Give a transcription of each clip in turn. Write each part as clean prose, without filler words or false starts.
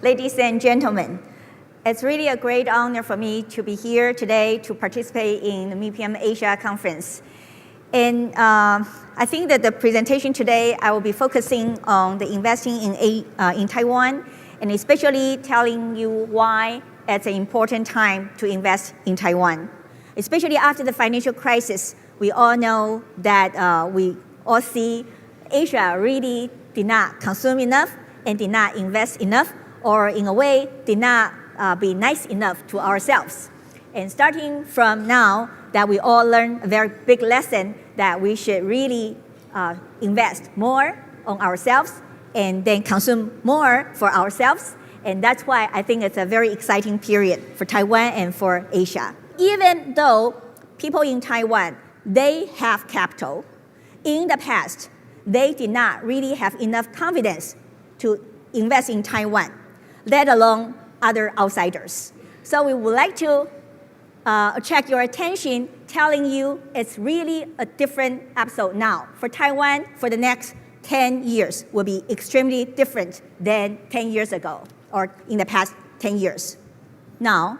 ladies and gentlemen. It's really a great honor for me to be here today to participate in the MIPIM Asia conference. And I think that the presentation today, I will be focusing on the investing in Taiwan, and especially telling you why it's an important time to invest in Taiwan. Especially after the financial crisis, we all know that we all see Asia really did not consume enough and did not invest enough, or in a way, did not be nice enough to ourselves. And starting from now, that we all learn a very big lesson that we should really invest more on ourselves and then consume more for ourselves. And that's why I think it's a very exciting period for Taiwan and for Asia. Even though people in Taiwan, they have capital, in the past, they did not really have enough confidence to invest in Taiwan, let alone other outsiders. So we would like to attract your attention, telling you it's really a different episode now. For Taiwan, for the next 10 years will be extremely different than 10 years ago, or in the past 10 years. Now,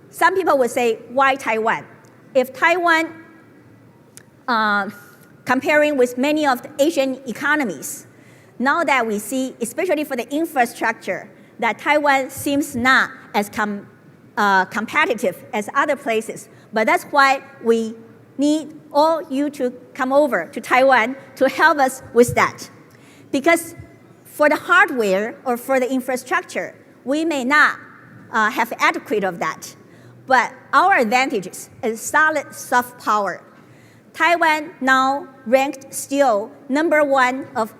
some people would say, why Taiwan? If Taiwan, comparing with many of the Asian economies, now that we see, especially for the infrastructure, that Taiwan seems not as competitive as other places. But that's why we need all you to come over to Taiwan to help us with that. Because for the hardware or for the infrastructure, we may not have adequate of that. But our advantages is solid soft power. Taiwan now ranked still #1 of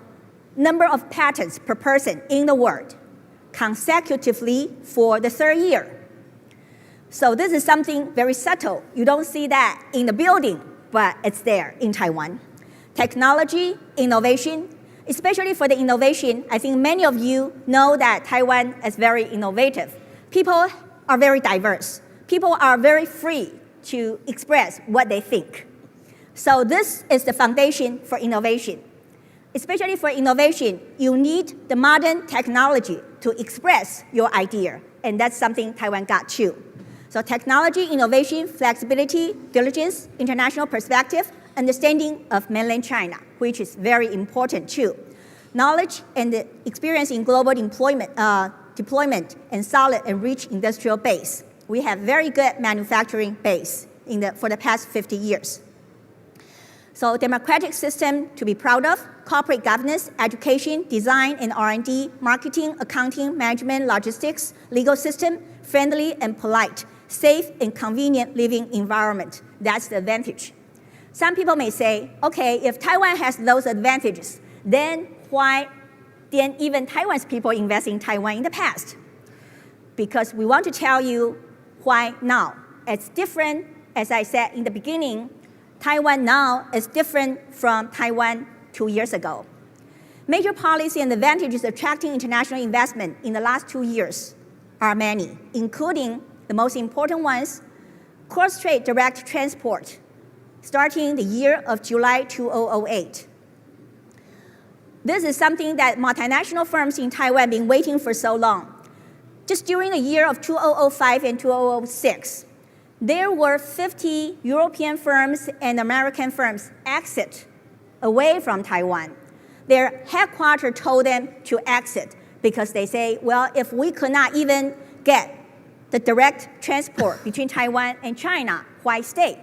number of patents per person in the world, consecutively for the 3rd year. So this is something very subtle. You don't see that in the building, but it's there in Taiwan. Technology, innovation, especially for the innovation, I think many of you know that Taiwan is very innovative. People are very diverse. People are very free to express what they think. So this is the foundation for innovation. Especially for innovation, you need the modern technology to express your idea, and that's something Taiwan got too. So technology, innovation, flexibility, diligence, international perspective, understanding of mainland China, which is very important too. Knowledge and the experience in global deployment and solid and rich industrial base. We have very good manufacturing base for the past 50 years. So democratic system to be proud of, corporate governance, education, design and R&D, marketing, accounting, management, logistics, legal system, friendly and polite, safe and convenient living environment. That's the advantage. Some people may say, okay, if Taiwan has those advantages, then why didn't even Taiwan's people invest in Taiwan in the past? Because we want to tell you why now. It's different, as I said in the beginning, Taiwan now is different from Taiwan 2 years ago. Major policy and advantages attracting international investment in the last 2 years are many, including the most important ones, cross-strait direct transport, starting the year of July 2008. This is something that multinational firms in Taiwan have been waiting for so long. Just during the year of 2005 and 2006, there were 50 European firms and American firms exit away from Taiwan. Their headquarters told them to exit because they say, well, if we could not even get the direct transport between Taiwan and China, why stay?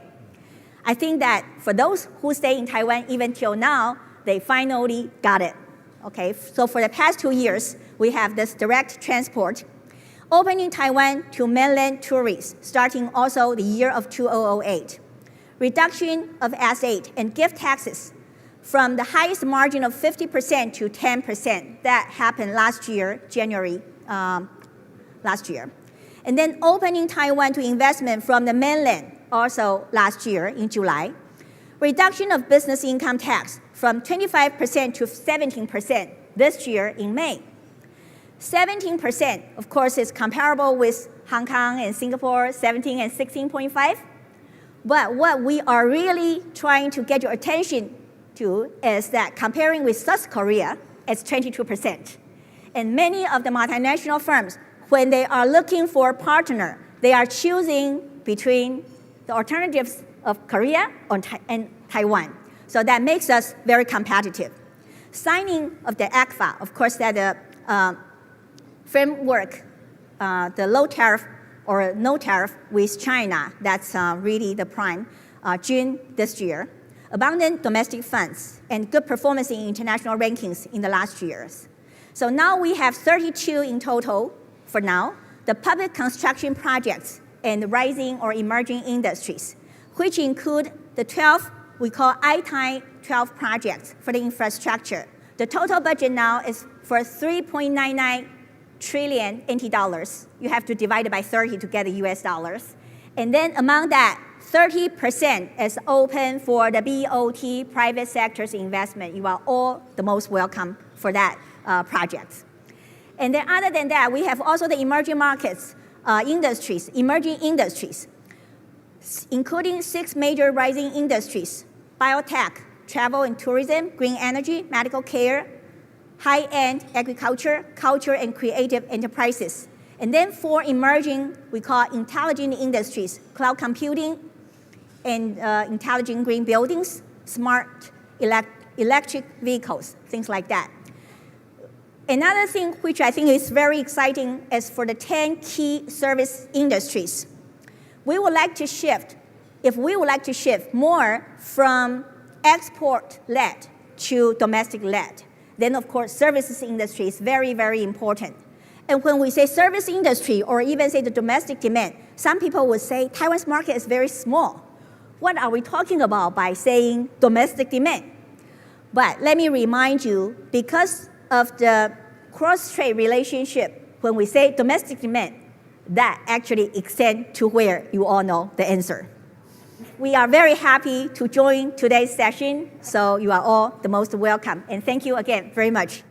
I think that for those who stay in Taiwan even till now, they finally got it. Okay, so for the past 2 years, we have this direct transport. Opening Taiwan to mainland tourists, starting also the year of 2008. Reduction of S8 and gift taxes from the highest margin of 50% to 10%. That happened last year, January last year. And then opening Taiwan to investment from the mainland, also last year in July. Reduction of business income tax from 25% to 17% this year in May. 17%, of course, is comparable with Hong Kong and Singapore, 17 and 16.5. But what we are really trying to get your attention to is that comparing with South Korea, it's 22%. And many of the multinational firms when they are looking for a partner, they are choosing between the alternatives of Korea and Taiwan. So that makes us very competitive. Signing of the ACFA, of course, that the framework, the low tariff or no tariff with China, that's really the prime, June this year. Abundant domestic funds and good performance in international rankings in the last years. So now we have 32 in total for now, the public construction projects and rising or emerging industries, which include the 12 we call ITI 12 projects for the infrastructure. The total budget now is for 3.99 trillion NT dollars. You have to divide it by 30 to get the US dollars. And then among that, 30% is open for the BOT, private sector's investment. You are all the most welcome for that project. And then other than that, we have also the emerging markets, emerging industries, including 6 major rising industries: biotech, travel and tourism, green energy, medical care, high-end agriculture, culture and creative enterprises. And then 4 emerging, we call intelligent industries: cloud computing and intelligent green buildings, smart electric vehicles, things like that. Another thing which I think is very exciting is for the 10 key service industries. We would like to shift, if we would like to shift more from export-led to domestic-led, then of course services industry is very, very important. And when we say service industry or even say the domestic demand, some people would say Taiwan's market is very small. What are we talking about by saying domestic demand? But let me remind you, because of the cross-trade relationship, when we say domestic demand, that actually extends to where you all know the answer. We are very happy to join today's session, so you are all the most welcome. And thank you again very much.